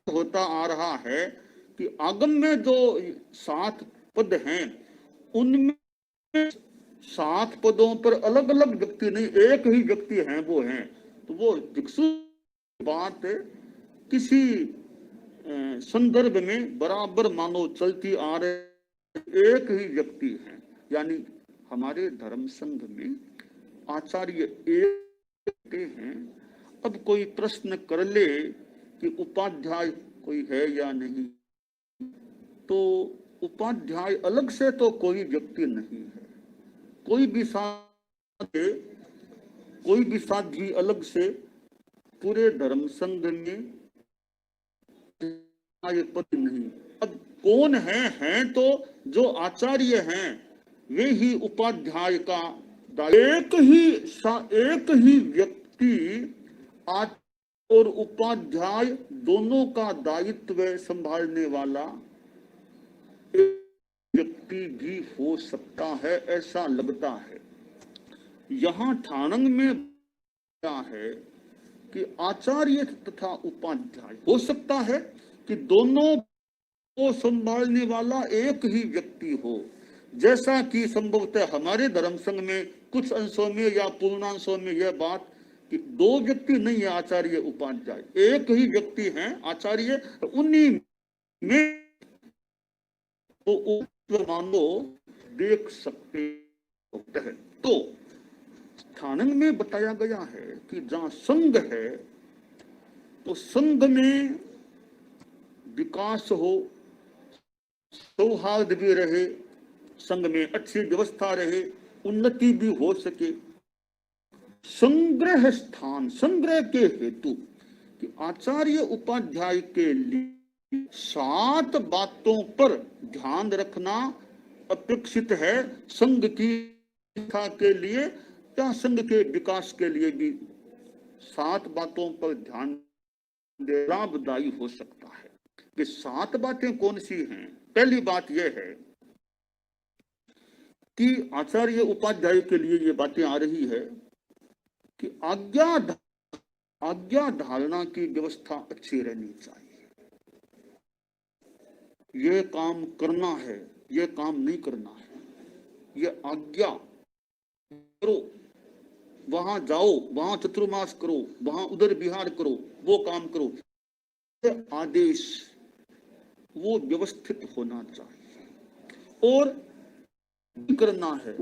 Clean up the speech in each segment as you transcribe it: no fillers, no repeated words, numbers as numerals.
होता आ रहा है कि आगम में जो 7 पद हैं उनमें 7 पदों पर अलग अलग व्यक्ति नहीं, एक ही व्यक्ति हैं वो हैं। तो वो भिक्षु बात किसी संदर्भ में बराबर मानो चलती आ रहे एक ही व्यक्ति है। यानी हमारे धर्म संघ में आचार्य एक हैं। अब कोई प्रश्न कर ले कि उपाध्याय कोई है या नहीं, तो उपाध्याय अलग से तो कोई व्यक्ति नहीं है। कोई भी साध्वी अलग से पूरे धर्म संघ में पद नहीं। अब कौन है तो जो आचार्य हैं वे ही उपाध्याय का एक ही व्यक्ति और उपाध्याय दोनों का दायित्व संभालने वाला व्यक्ति भी हो सकता है, ऐसा लगता है। यहाँ ठाणंग में क्या है कि आचार्य तथा उपाध्याय हो सकता है कि दोनों को संभालने वाला एक ही व्यक्ति हो, जैसा कि संभवतः हमारे धर्म संघ में कुछ अंशों में या पूर्णांशों में यह बात कि 2 व्यक्ति नहीं है आचार्य उपाध्याय, एक ही व्यक्ति हैं आचार्य। उन्हीं में तो मानो देख सकते हैं। तो ठाणंग में बताया गया है कि जहां संघ है तो संघ में विकास हो, सौहार्द भी रहे, संघ में अच्छी व्यवस्था रहे, उन्नति भी हो सके। संग्रह स्थान, संग्रह के हेतु कि आचार्य उपाध्याय के लिए 7 बातों पर ध्यान रखना अपेक्षित है। संघ की शिक्षा के लिए या संघ के विकास के लिए भी 7 बातों पर ध्यान लाभदायी हो सकता है। कि 7 बातें कौन सी हैं? पहली बात यह है कि आचार्य उपाध्याय के लिए ये बातें आ रही है कि आज्ञा धारणा की व्यवस्था अच्छी रहनी चाहिए। ये काम करना है, ये काम नहीं करना है, ये आज्ञा करो, वहां जाओ, वहां चतुर्मास करो, वहां उधर विहार करो, वो काम करो, आदेश वो व्यवस्थित होना चाहिए। और करना है,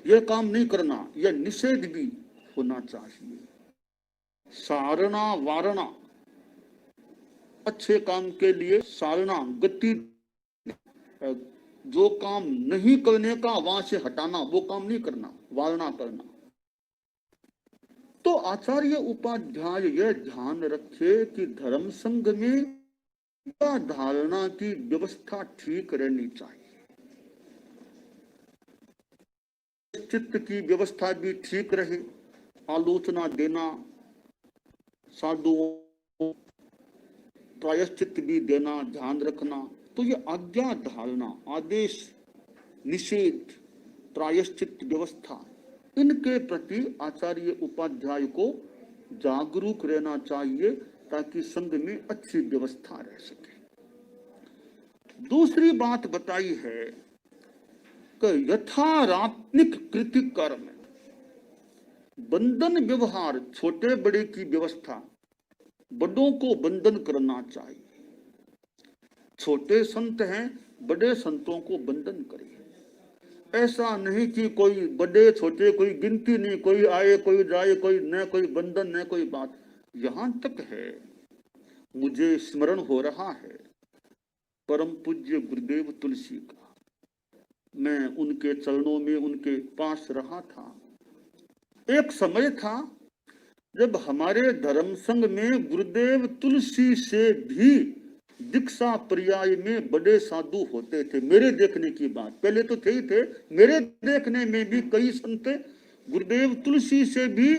यह काम नहीं करना, यह निषेध भी होना चाहिए। सारणा वारणा, अच्छे काम के लिए सारणा गति, जो काम नहीं करने का वहां से हटाना, वो काम नहीं करना, वारणा करना। तो आचार्य उपाध्याय यह ध्यान रखे कि धर्म संघ में धारणा की व्यवस्था ठीक रहनी चाहिए, चित्त की व्यवस्था भी ठीक रहे, आलोचना देना, साधुओं प्रायश्चित भी देना, ध्यान रखना। तो ये आज्ञा धारणा, आदेश, निषेध, प्रायश्चित व्यवस्था, इनके प्रति आचार्य उपाध्याय को जागरूक रहना चाहिए ताकि संघ में अच्छी व्यवस्था रह सके। दूसरी बात बताई है कि यथारात्मिक कृति कर्म, बंधन व्यवहार, छोटे बड़े की व्यवस्था, बड़ों को बंधन करना चाहिए। छोटे संत हैं, बड़े संतों को बंधन करिए। ऐसा नहीं कि कोई बड़े छोटे कोई गिनती नहीं, कोई आए कोई जाए, कोई न कोई बंधन न कोई बात। यहां तक है, मुझे स्मरण हो रहा है परम पूज्य गुरुदेव तुलसी का। मैं उनके चरणों में उनके पास रहा था। एक समय था जब हमारे धर्म संघ में गुरुदेव तुलसी से भी दीक्षा पर्याय में बड़े साधु होते थे। मेरे देखने की बात, पहले तो थे ही थे, मेरे देखने में भी कई संत गुरुदेव तुलसी से भी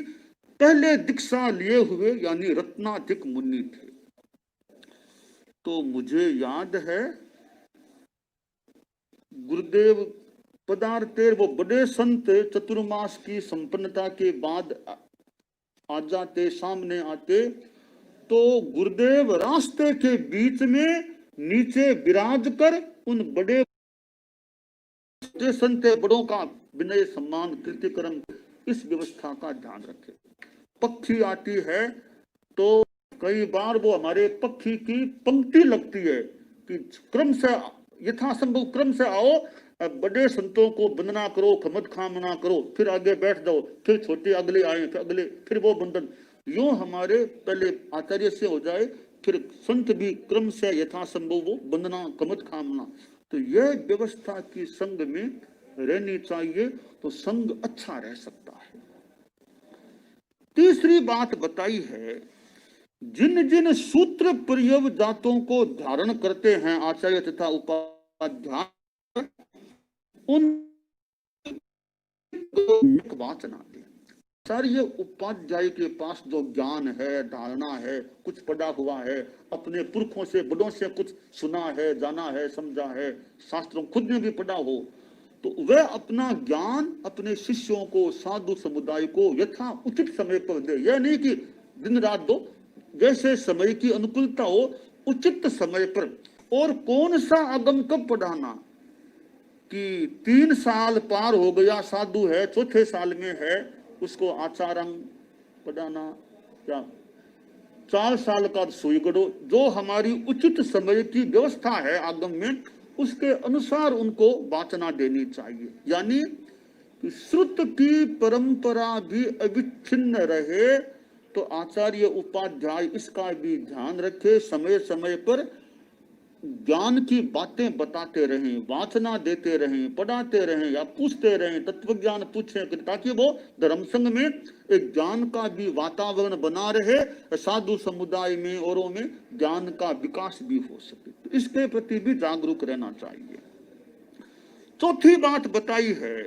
पहले दीक्षा लिए हुए यानी रत्नाधिक मुनि थे। तो मुझे याद है गुरुदेव पधारते, वो बड़े संत चतुर्मास की संपन्नता के बाद आ जाते, सामने आते तो गुरुदेव रास्ते के बीच में नीचे विराज कर उन बड़े संत बड़ों का विनय सम्मान कीर्तिकरण इस व्यवस्था का ध्यान रखे। पक्षी आती है तो कई बार वो हमारे पक्षी की पंक्ति लगती है कि क्रम से यथासंभव क्रम से आओ, बड़े संतों को वंदना करो, खमत खामना करो, फिर आगे बैठ जाओ, फिर छोटे अगले आए, फिर अगले, फिर वो बंधन, यूं हमारे पहले आचार्य से हो जाए, फिर संत भी क्रम से यथासंभव वो वंदना खमत खामना। तो यह व्यवस्था की संघ में रहनी चाहिए, तो संघ अच्छा रह सकता है। तीसरी बात बताई है, जिन जिन सूत्र प्रियव जातों को धारण करते हैं आचार्य तथा उपाध्याय, उन वाचना दे। आचार्य उपाध्याय के पास जो ज्ञान है, धारणा है, कुछ पढ़ा हुआ है, अपने पुरखों से बड़ों से कुछ सुना है, जाना है, समझा है, शास्त्रों खुद ने भी पढ़ा हो, तो वह अपना ज्ञान अपने शिष्यों को, साधु समुदाय को यथा उचित समय पर दे। यह नहीं कि दिन रात दो, जैसे समय की अनुकूलता हो उचित समय पर। और कौन सा आगम कब पढ़ाना, कि 3 साल पार हो गया, साधु है, चौथे साल में है, उसको आचारंग पढ़ाना, या 4 साल का सुई गड़ो, जो हमारी उचित समय की व्यवस्था है आगम में, उसके अनुसार उनको वाचना देनी चाहिए। यानी कि श्रुत की परंपरा भी अविच्छिन्न रहे, तो आचार्य उपाध्याय इसका भी ध्यान रखे, समय समय पर ज्ञान की बातें बताते रहें, वाचना देते रहें, पढ़ाते रहें या पूछते रहें, तत्व ज्ञान पूछें, ताकि वो धर्म संघ में एक ज्ञान का भी वातावरण बना रहे, साधु समुदाय में औरों में ज्ञान का विकास भी हो सके। तो इसके प्रति भी जागरूक रहना चाहिए। चौथी बात बताई है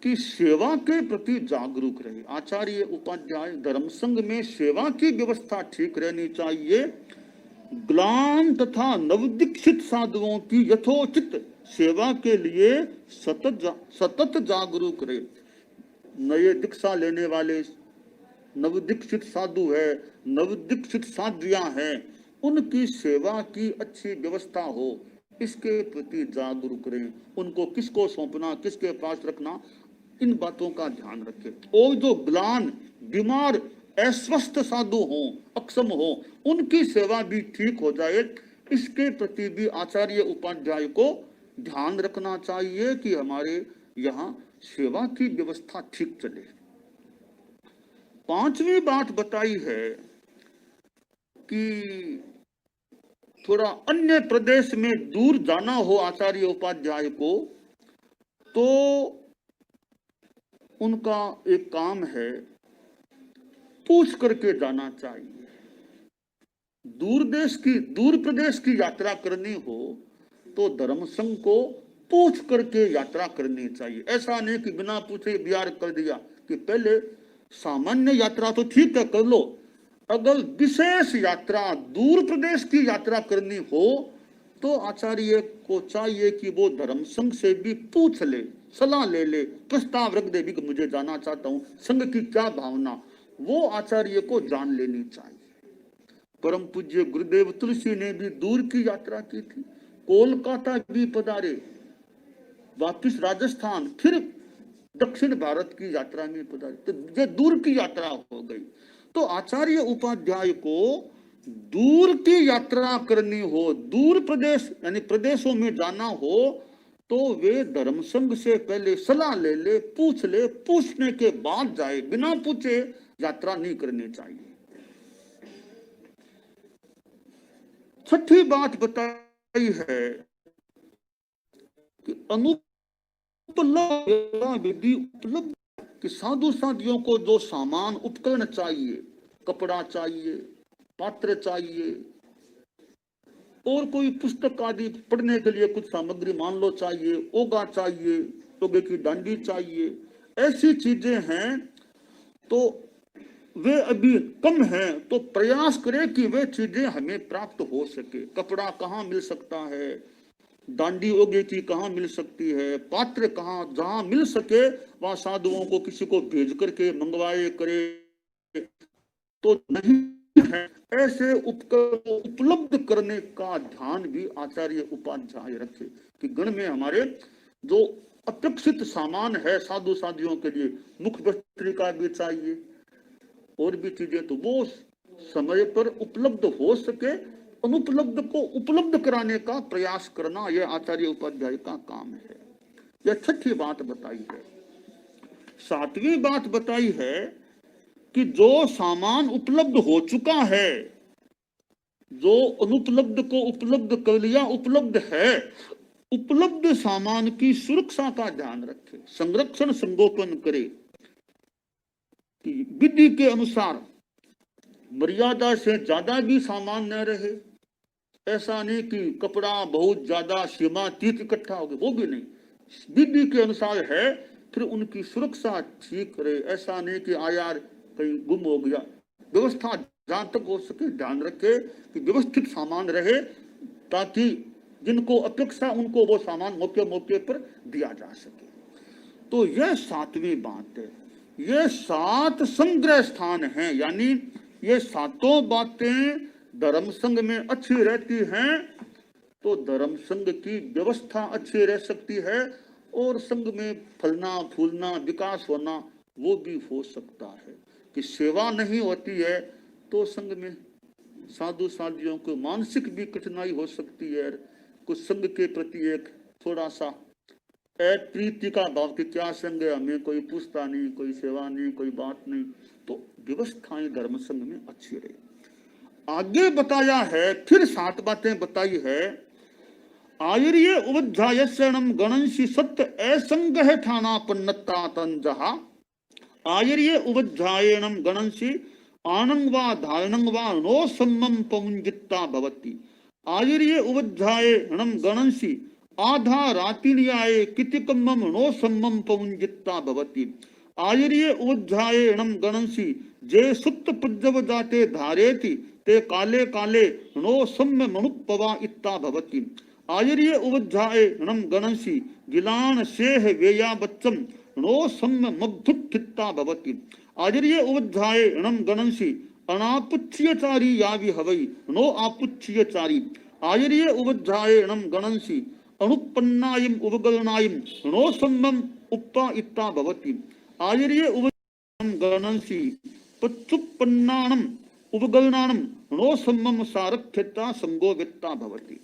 कि सेवा के प्रति जागरूक रहे। आचार्य उपाध्याय धर्म संघ में सेवा की व्यवस्था ठीक रहनी चाहिए। ग्लान तथा नवदीक्षित साधुओं की यथोचित सेवा के लिए सतत जागरूक रहे। नए दीक्षा लेने वाले नवदीक्षित साधु है, नवदीक्षित साध्वियां हैं, उनकी सेवा की अच्छी व्यवस्था हो, इसके प्रति जागरूक रहें। उनको किसको सौंपना, किसके पास रखना, इन बातों का ध्यान रखें। और जो ग्लान, बीमार, अस्वस्थ साधु हों, अक्षम हों, उनकी सेवा भी ठीक हो जाए, इसके प्रति भी आचार्य उपाध्याय को ध्यान रखना चाहिए कि हमारे यहाँ सेवा की व्यवस्था ठीक चले। पांचवी बात बताई है कि थोड़ा अन्य प्रदेश में दूर जाना हो आचार्य उपाध्याय को, तो उनका एक काम है, पूछ करके जाना चाहिए। दूर प्रदेश की यात्रा करनी हो तो धर्म संघ को पूछ करके यात्रा करनी चाहिए। ऐसा नहीं कि बिना पूछे बिहार कर दिया, कि पहले सामान्य यात्रा तो ठीक है कर लो, अगर विशेष यात्रा, दूर प्रदेश की यात्रा करनी हो तो आचार्य को चाहिए कि वो धर्म संघ से भी पूछ ले, सलाह ले ले, प्रस्ताव रख दे भी कि मुझे जाना चाहता हूं, संघ की क्या भावना, वो आचार्य को जान लेनी चाहिए। परम पूज्य गुरुदेव तुलसी ने भी दूर की यात्रा की थी, कोलकाता भी पधारे, वापिस राजस्थान, फिर दक्षिण भारत की यात्रा में पधारे, तो ये दूर की यात्रा हो गई। तो आचार्य उपाध्याय को दूर की यात्रा करनी हो, दूर प्रदेश यानी प्रदेशों में जाना हो, तो वे धर्म संघ से पहले सलाह ले ले, पूछ ले, पूछने के बाद जाए, बिना पूछे यात्रा नहीं करनी चाहिए। छठी बात बताई है कि विधि उपलब्ध, कि साधु साधियों को जो सामान उपकरण चाहिए, कपड़ा चाहिए, पात्र चाहिए, और कोई पुस्तक आदि पढ़ने के लिए कुछ सामग्री मान लो चाहिए, ओगा चाहिए, ओगे की डांडी चाहिए, ऐसी चीजें हैं, तो वे अभी कम हैं, तो प्रयास करें कि वे चीजें हमें प्राप्त हो सके। कपड़ा कहाँ मिल सकता है, डांडी ओगे की कहाँ मिल सकती है, पात्र कहाँ, जहां मिल सके वहां साधुओं को किसी को भेज करके मंगवाए करे, तो नहीं है, ऐसे उपकरण को उपलब्ध करने का ध्यान भी आचार्य उपाध्याय रखे कि गण में हमारे जो अपेक्षित सामान है साधु साधियों के लिए, मुख पत्रिका भी चाहिए और भी चीजें, तो वो समय पर उपलब्ध हो सके, अनुपलब्ध को उपलब्ध कराने का प्रयास करना यह आचार्य उपाध्याय का काम है। यह छठी बात बताई है। सातवीं बात बताई है कि जो सामान उपलब्ध हो चुका है, जो अनुपलब्ध को उपलब्ध कर लिया, उपलब्ध है, उपलब्ध सामान की सुरक्षा का ध्यान रखे, संरक्षण संगोपन करे कि विधि के अनुसार मर्यादा से ज्यादा भी सामान न रहे। ऐसा नहीं कि कपड़ा बहुत ज्यादा सीमातीत इकट्ठा हो गया, वो भी नहीं, विधि के अनुसार है, फिर उनकी सुरक्षा ठीक रहे। ऐसा नहीं कि आयार कहीं गुम हो गया, व्यवस्था जहां तक हो सके ध्यान रखे कि व्यवस्थित सामान रहे, ताकि जिनको अपेक्षा उनको वो सामान मौके मौके पर दिया जा सके। तो यह सातवीं बात है। ये 7 संग्रह स्थान हैं, यानी ये सातों बातें धर्म संघ में अच्छी रहती हैं तो धर्म संघ की व्यवस्था अच्छी रह सकती है, और संघ में फलना फूलना विकास होना वो भी हो सकता है। कि सेवा नहीं होती है तो संघ में साधु साधियों को मानसिक भी कठिनाई हो सकती है, कुछ संघ के प्रति एक थोड़ा सा प्रीति का भाव कि क्या संघ है, हमें कोई पूछता नहीं, कोई सेवा नहीं, कोई बात नहीं, तो व्यवस्थाएं धर्म संघ में अच्छी रही। आगे बताया है, फिर 7 बातें बताई है। आयर्य उवध्याय शरणम गणंसी सत्य असंग है ठाना पन्नता तंजहा। आयर्य उवध्यायनम गणंसी आनंग वा धारणंग वा नो सम्मम पमुंजित्ता भवति। आयर्य उवध्यायनम गणंसी आधा रातिन्याये कितिकम्मम नो सम्मम पमुंजित्ता भवति। आयर्य उवध्यायनम गणंसी जे सुप्त पुज्जव जाते धारेति ते काले काले नो सम्म मनुपवा इत्ता भवति। आयर्य उवध्यायनम गणंसी गिलान सेह वेया बच्चम नो सम्म मग्धुत्थित्ता भवति। आयर्य उवध्यायनम गणंसी अनापुच्छ्यचारी यावि हवै नो आपुच्छ्यचारी। आयर्य उवध्यायनम गणंसी अनुपन्नायम उवगलनायम नो सम्मम उपा इत्ता भवति। आयर्य उवध्यायनम गणंसी पच्चुपन्नानम उपगलनानम नो सम्मम सारथ्यता संगोवित्ता भवति।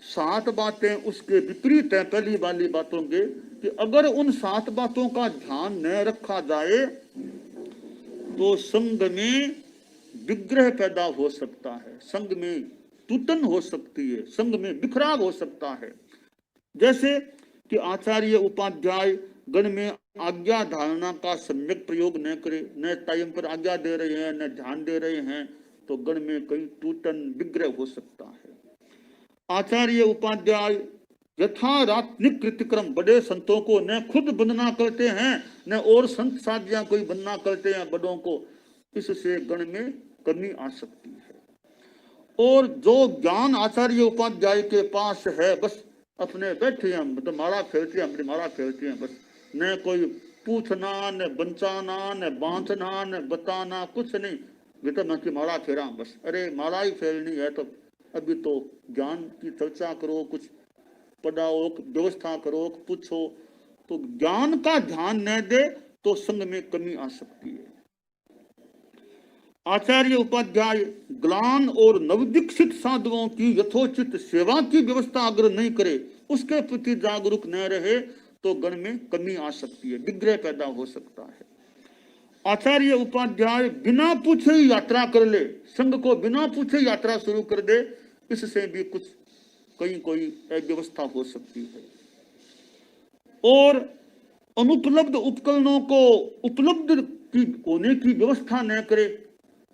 7 बातें उसके विपरीत है पहली वाली बातों के, कि अगर उन 7 बातों का ध्यान न रखा जाए तो संघ में विग्रह पैदा हो सकता है, संघ में टूटन हो सकती है, संघ में बिखराव हो सकता है। जैसे कि आचार्य उपाध्याय गण में आज्ञा धारणा का सम्यक प्रयोग न करे, न टाइम पर आज्ञा दे रहे हैं, न ध्यान दे रहे हैं, तो गण में कई टूटन विग्रह हो सकता है। आचार्य उपाध्याय यथा रात्रिक कृतिक्रम बड़े संतों को न खुद वंदना करते हैं, न और संत साधिया कोई वंदना करते हैं बड़ों को, इससे गण में कमी आ सकती है। और जो ज्ञान आचार्य उपाध्याय के पास है, बस अपने बैठे हम तो माला फेरते हैं, अपनी माला फेरते हैं, बस न कोई पूछना, न बंचाना, न बांधना, न बताना, कुछ नहीं, बेटा मैं की माला फेरा बस। अरे माला ही फेरनी है तो अभी तो ज्ञान की चर्चा करो, कुछ पढ़ाओ, व्यवस्था करो, पूछो। तो ज्ञान का ध्यान न दे तो संघ में कमी आ सकती है। आचार्य उपाध्याय ग्लान और नवदीक्षित साधुओं की यथोचित सेवा की व्यवस्था अगर नहीं करे, उसके प्रति जागरूक न रहे, तो गण में कमी आ सकती है, विग्रह पैदा हो सकता है। आचार्य उपाध्याय बिना पूछे ही यात्रा कर ले, संघ को बिना पूछे यात्रा शुरू कर दे, इससे भी कुछ कहीं कोई अव्यवस्था हो सकती है। और अनुपलब्ध उपकरणों को उपलब्ध की होने की व्यवस्था न करे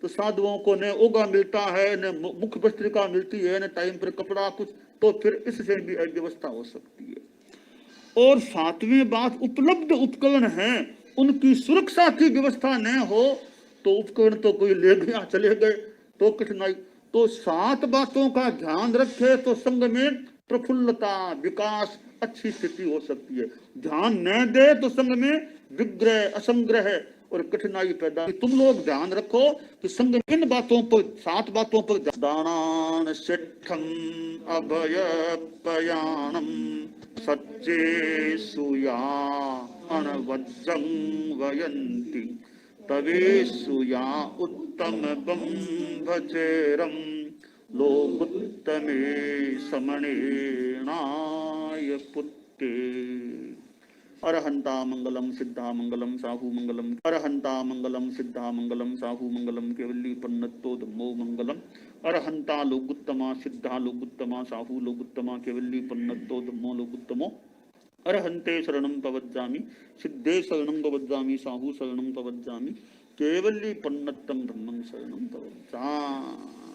तो साधुओं को न ओगा मिलता है, न मुख्य पत्रिका मिलती है, न टाइम पर कपड़ा कुछ, तो फिर इससे भी अव्यवस्था हो सकती है। और 7वीं बात, उपलब्ध उपकरण हैं, उनकी सुरक्षा की व्यवस्था न हो तो उपकरण तो कोई ले गया चले गए तो कठिनाई। तो 7 बातों का ध्यान रखे तो संघ में प्रफुल्लता, विकास, अच्छी स्थिति हो सकती है। ध्यान न दे तो संघ में विग्रह, असंग्रह और कठिनाई पैदा। तुम लोग ध्यान रखो कि संग किन बातों पर, 7 बातों पर, दानान शिक्षम अभय पयाणम सच्चे सुया अनवज्जं वयंती तवे सुया उत्तम भचेरम लोकुत्तमे समणेनाय पुत्ते। अरहंता मंगलम सिद्धा मंगलम साहू मंगलम, अरहंता मंगलम सिद्धा मंगलम साहू मंगलम केवली पन्नतो धम्मो मंगलम। अरहंता लोकुत्तमा सिद्धा लोकुत्तमा साहू लोकुत्तमा केवली पन्नतो धम्मो लोकुत्तमो। अरहंते शरणं पवज्जामि सिद्धे शरणं पवज्जामि साहू शरणं पवज्जामि केवली पन्नतम धम्मं शरणं पवज्जामि।